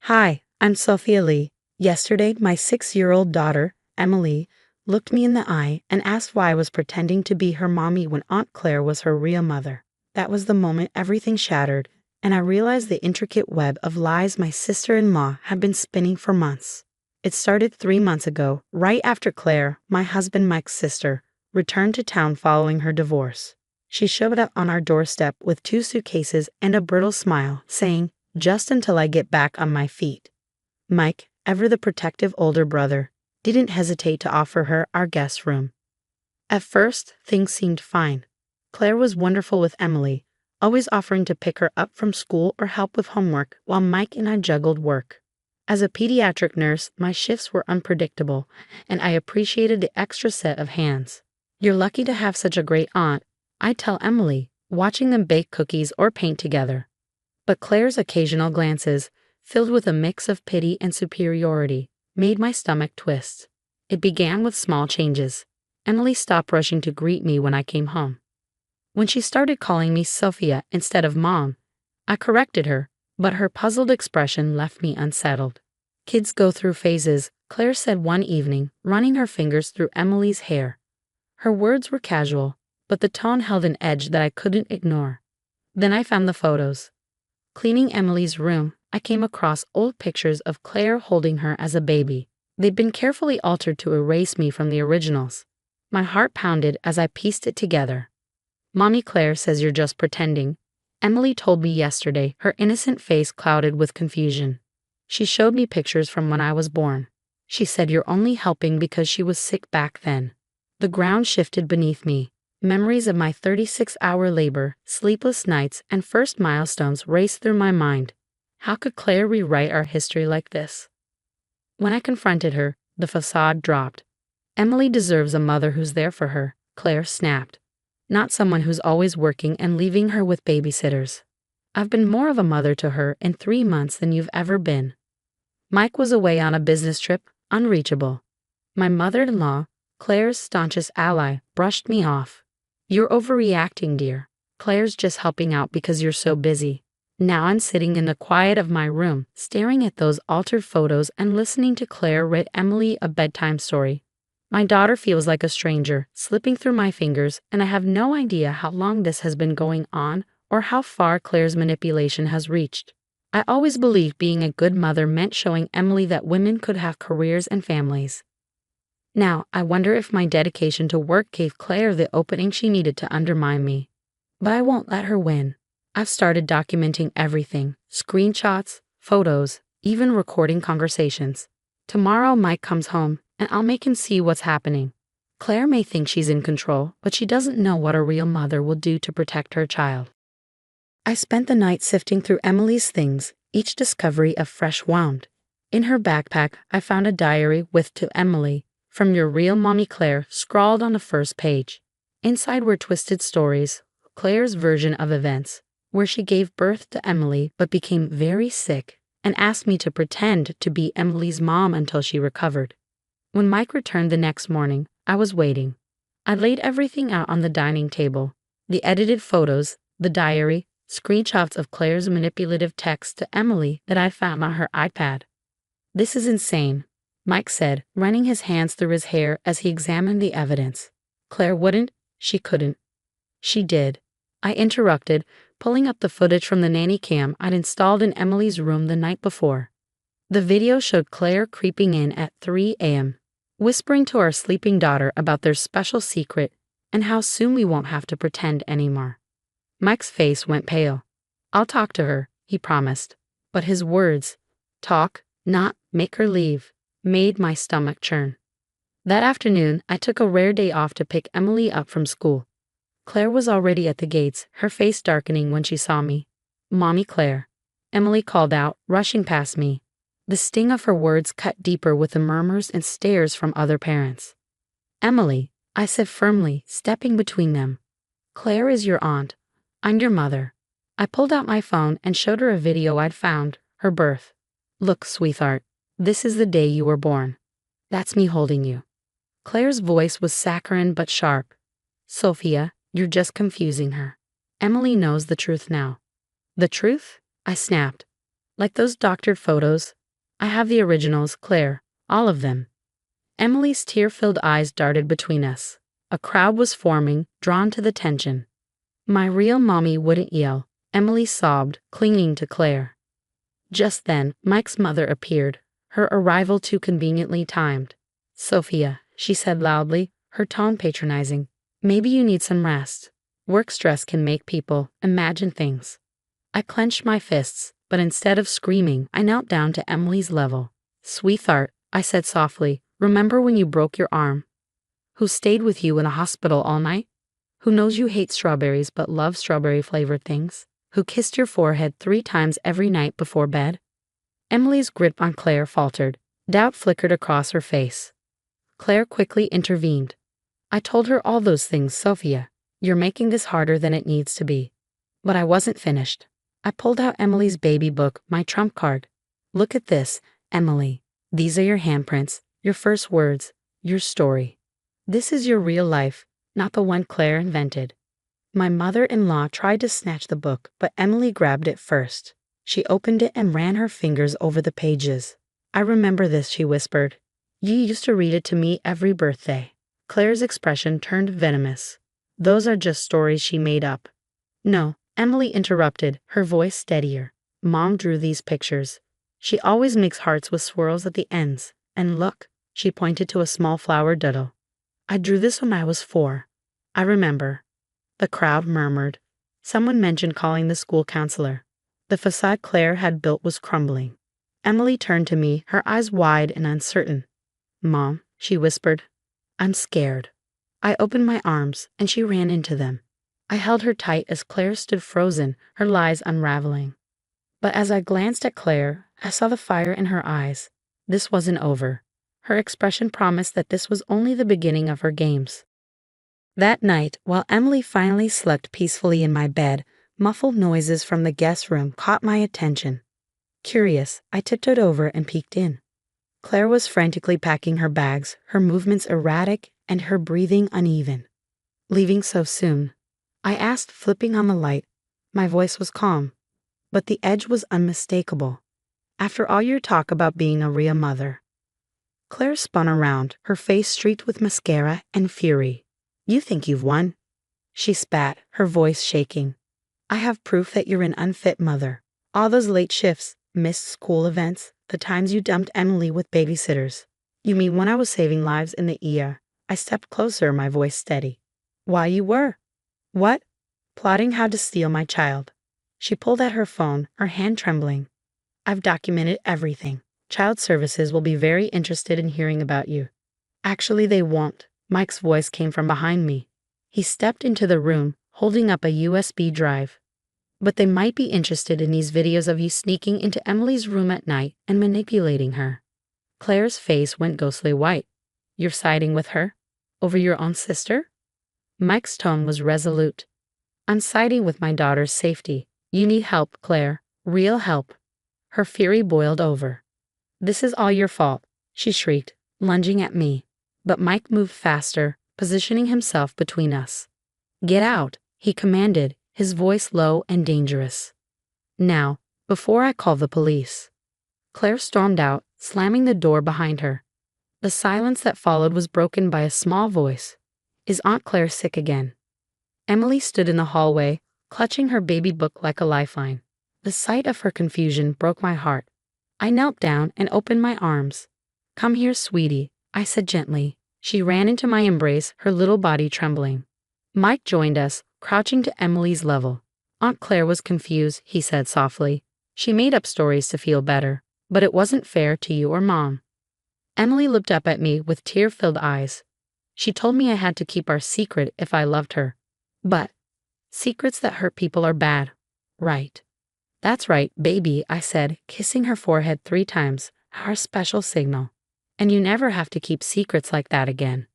Hi, I'm Sophia Lee. Yesterday, my 6-year-old daughter, Emily, looked me in the eye and asked why I was pretending to be her mommy when Aunt Claire was her real mother. That was the moment everything shattered, and I realized the intricate web of lies my sister-in-law had been spinning for months. It started 3 months ago, right after Claire, my husband Mike's sister, returned to town following her divorce. She showed up on our doorstep with 2 suitcases and a brittle smile, saying, "Just until I get back on my feet." Mike, ever the protective older brother, didn't hesitate to offer her our guest room. At first, things seemed fine. Claire was wonderful with Emily, always offering to pick her up from school or help with homework while Mike and I juggled work. As a pediatric nurse, my shifts were unpredictable, and I appreciated the extra set of hands. "You're lucky to have such a great aunt," I'd tell Emily, watching them bake cookies or paint together. But Claire's occasional glances, filled with a mix of pity and superiority, made my stomach twist. It began with small changes. Emily stopped rushing to greet me when I came home. When she started calling me Sophia instead of Mom, I corrected her, but her puzzled expression left me unsettled. "Kids go through phases," Claire said one evening, running her fingers through Emily's hair. Her words were casual, but the tone held an edge that I couldn't ignore. Then I found the photos. Cleaning Emily's room, I came across old pictures of Claire holding her as a baby. They'd been carefully altered to erase me from the originals. My heart pounded as I pieced it together. "Mommy Claire says you're just pretending," Emily told me yesterday, her innocent face clouded with confusion. "She showed me pictures from when I was born. She said you're only helping because she was sick back then." The ground shifted beneath me. Memories of my 36-hour labor, sleepless nights, and first milestones raced through my mind. How could Claire rewrite our history like this? When I confronted her, the facade dropped. "Emily deserves a mother who's there for her," Claire snapped. "Not someone who's always working and leaving her with babysitters. I've been more of a mother to her in 3 months than you've ever been." Mike was away on a business trip, unreachable. My mother-in-law, Claire's staunchest ally, brushed me off. "You're overreacting, dear. Claire's just helping out because you're so busy." Now I'm sitting in the quiet of my room, staring at those altered photos and listening to Claire read Emily a bedtime story. My daughter feels like a stranger, slipping through my fingers, and I have no idea how long this has been going on or how far Claire's manipulation has reached. I always believed being a good mother meant showing Emily that women could have careers and families. Now, I wonder if my dedication to work gave Claire the opening she needed to undermine me. But I won't let her win. I've started documenting everything, screenshots, photos, even recording conversations. Tomorrow Mike comes home, and I'll make him see what's happening. Claire may think she's in control, but she doesn't know what a real mother will do to protect her child. I spent the night sifting through Emily's things, each discovery a fresh wound. In her backpack, I found a diary with "To Emily, from your real mommy Claire," scrawled on the first page. Inside were twisted stories, Claire's version of events, where she gave birth to Emily but became very sick and asked me to pretend to be Emily's mom until she recovered. When Mike returned the next morning, I was waiting. I laid everything out on the dining table: the edited photos, the diary, screenshots of Claire's manipulative texts to Emily that I found on her iPad. "This is insane," Mike said, running his hands through his hair as he examined the evidence. "Claire wouldn't, she couldn't." "She did," I interrupted, pulling up the footage from the nanny cam I'd installed in Emily's room the night before. The video showed Claire creeping in at 3 a.m., whispering to our sleeping daughter about their special secret and how soon we won't have to pretend anymore. Mike's face went pale. "I'll talk to her," he promised. But his words, "talk, not make her leave," made my stomach churn. That afternoon, I took a rare day off to pick Emily up from school. Claire was already at the gates, her face darkening when she saw me. "Mommy Claire," Emily called out, rushing past me. The sting of her words cut deeper with the murmurs and stares from other parents. "Emily," I said firmly, stepping between them. "Claire is your aunt. I'm your mother." I pulled out my phone and showed her a video I'd found, her birth. "Look, sweetheart, this is the day you were born. That's me holding you." Claire's voice was saccharine but sharp. "Sophia, you're just confusing her. Emily knows the truth now." "The truth?" I snapped. Like those doctored photos? I have the originals, Claire. All of them. Emily's tear-filled eyes darted between us. A crowd was forming, drawn to the tension. My real mommy wouldn't yell, Emily sobbed, clinging to Claire. Just then, Mike's mother appeared, her arrival too conveniently timed. Sophia, she said loudly, her tone patronizing. Maybe you need some rest. Work stress can make people imagine things. I clenched my fists, but instead of screaming, I knelt down to Emily's level. Sweetheart, I said softly, remember when you broke your arm? Who stayed with you in a hospital all night? Who knows you hate strawberries but love strawberry-flavored things? Who kissed your forehead 3 times every night before bed? Emily's grip on Claire faltered. Doubt flickered across her face. Claire quickly intervened. I told her all those things, Sophia. You're making this harder than it needs to be. But I wasn't finished. I pulled out Emily's baby book, my trump card. Look at this, Emily. These are your handprints, your first words, your story. This is your real life, not the one Claire invented. My mother-in-law tried to snatch the book, but Emily grabbed it first. She opened it and ran her fingers over the pages. I remember this, she whispered. You used to read it to me every birthday. Claire's expression turned venomous. Those are just stories she made up. No, Emily interrupted, her voice steadier. Mom drew these pictures. She always makes hearts with swirls at the ends. And look, she pointed to a small flower doodle. I drew this when I was 4. I remember. The crowd murmured. Someone mentioned calling the school counselor. The facade Claire had built was crumbling. Emily turned to me, her eyes wide and uncertain. Mom, she whispered. I'm scared. I opened my arms, and she ran into them. I held her tight as Claire stood frozen, her lies unraveling. But as I glanced at Claire, I saw the fire in her eyes. This wasn't over. Her expression promised that this was only the beginning of her games. That night, while Emily finally slept peacefully in my bed, muffled noises from the guest room caught my attention. Curious, I tiptoed over and peeked in. Claire was frantically packing her bags, her movements erratic and her breathing uneven. Leaving so soon? I asked, flipping on the light. My voice was calm, but the edge was unmistakable. After all your talk about being a real mother. Claire spun around, her face streaked with mascara and fury. You think you've won? She spat, her voice shaking. I have proof that you're an unfit mother. All those late shifts, missed school events, the times you dumped Emily with babysitters. You mean when I was saving lives in the ER? I stepped closer, my voice steady. Why you were? What? Plotting how to steal my child. She pulled at her phone, her hand trembling. I've documented everything. Child Services will be very interested in hearing about you. Actually, they won't. Mike's voice came from behind me. He stepped into the room, holding up a USB drive. But they might be interested in these videos of you sneaking into Emily's room at night and manipulating her. Claire's face went ghostly white. You're siding with her? Over your own sister? Mike's tone was resolute. I'm siding with my daughter's safety. You need help, Claire. Real help. Her fury boiled over. This is all your fault, she shrieked, lunging at me. But Mike moved faster, positioning himself between us. Get out, he commanded, his voice low and dangerous. Now, before I call the police. Claire stormed out, slamming the door behind her. The silence that followed was broken by a small voice. Is Aunt Claire sick again? Emily stood in the hallway, clutching her baby book like a lifeline. The sight of her confusion broke my heart. I knelt down and opened my arms. Come here, sweetie, I said gently. She ran into my embrace, her little body trembling. Mike joined us, crouching to Emily's level. Aunt Claire was confused, he said softly. She made up stories to feel better, but it wasn't fair to you or Mom. Emily looked up at me with tear-filled eyes. She told me I had to keep our secret if I loved her. But secrets that hurt people are bad, right? That's right, baby, I said, kissing her forehead 3 times, our special signal. And you never have to keep secrets like that again.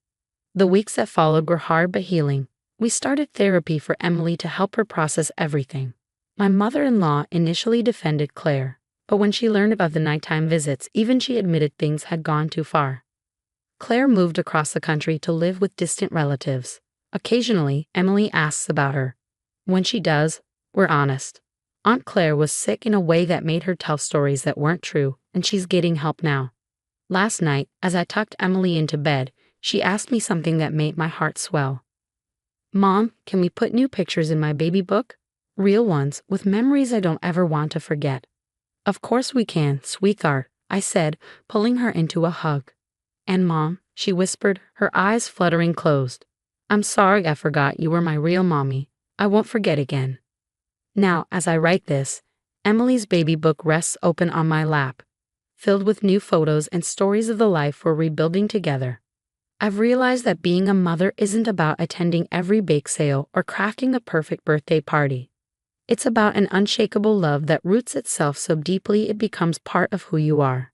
The weeks that followed were hard but healing. We started therapy for Emily to help her process everything. My mother-in-law initially defended Claire, but when she learned about the nighttime visits, even she admitted things had gone too far. Claire moved across the country to live with distant relatives. Occasionally, Emily asks about her. When she does, we're honest. Aunt Claire was sick in a way that made her tell stories that weren't true, and she's getting help now. Last night, as I tucked Emily into bed, she asked me something that made my heart swell. Mom, can we put new pictures in my baby book? Real ones, with memories I don't ever want to forget. Of course we can, sweetheart, I said, pulling her into a hug. And Mom, she whispered, her eyes fluttering closed. I'm sorry I forgot you were my real mommy. I won't forget again. Now, as I write this, Emily's baby book rests open on my lap, filled with new photos and stories of the life we're rebuilding together. I've realized that being a mother isn't about attending every bake sale or crafting a perfect birthday party. It's about an unshakable love that roots itself so deeply it becomes part of who you are.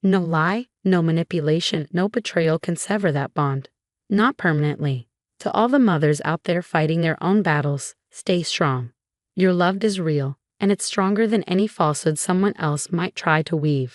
No lie, no manipulation, no betrayal can sever that bond. Not permanently. To all the mothers out there fighting their own battles, stay strong. Your love is real, and it's stronger than any falsehood someone else might try to weave.